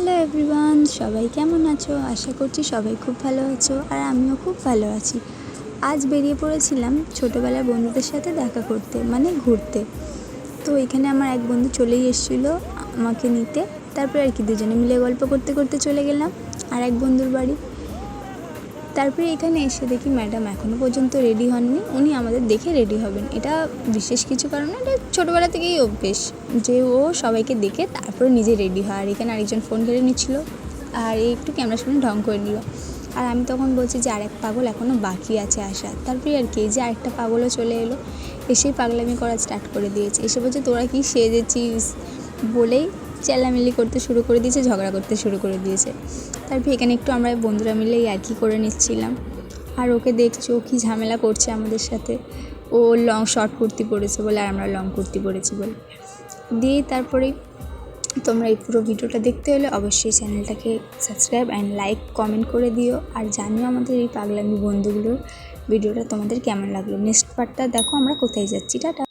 Hello everyone, সবাই কেমন আছো? আশা করছি সবাই খুব ভালো আছো, আর আমিও খুব ভালো আছি। আজ বেরিয়ে পড়েছিলাম ছোটোবেলার বন্ধুদের সাথে দেখা করতে, মানে ঘুরতে। তো এখানে আমার এক বন্ধু চলেই এসেছিলো আমাকে নিতে। তারপরে আর কি দুজনে মিলে গল্প করতে করতে চলে গেলাম আর এক বন্ধুর বাড়ি। তারপরে এখানে এসে দেখি ম্যাডাম এখনও পর্যন্ত রেডি হননি। উনি আমাদের দেখে রেডি হবেন, এটা বিশেষ কিছু কারণে, এটা ছোটোবেলা থেকেই অভ্যেস যে ও সবাইকে দেখে তারপরে নিজে রেডি হয়। আর এখানে আরেকজন ফোন ঘিরে নিচ্ছিলো আর এই একটু ক্যামেরার সামনে ঢং করে নিল। আর আমি তখন বলছি যে আরেক পাগল এখনও বাকি আছে আসার। তারপরে আর কি যে আরেকটা পাগলও চলে এলো, এসেই পাগলামি করা স্টার্ট করে দিয়েছে। এসে বলছে তোরা কি সেজেছিস বলেই চেল্লামিল্লি করতে শুরু করে দিয়েছে, ঝগড়া করতে শুরু করে দিয়েছে। তারপর এখানে একটু আমরা বন্ধুরা মিলে ইয়ার্কি করে নিচ্ছিলাম। আর ওকে দেখছো কী ঝামেলা করছে আমাদের সাথে। ও লং শর্ট কুর্তি পরেছে বলে আর আমরা লং কুর্তি পরেছি বলে। দিয়েই তারপরে তোমরা এই পুরো ভিডিওটা দেখতে হলে অবশ্যই চ্যানেলটাকে সাবস্ক্রাইব অ্যান্ড লাইক কমেন্ট করে দিও। আর জানিও আমাদের এই পাগলামি বন্ধুগুলোর ভিডিওটা তোমাদের কেমন লাগলো। নেক্সট পার্টটা দেখো আমরা কোথায় যাচ্ছি। টাটা।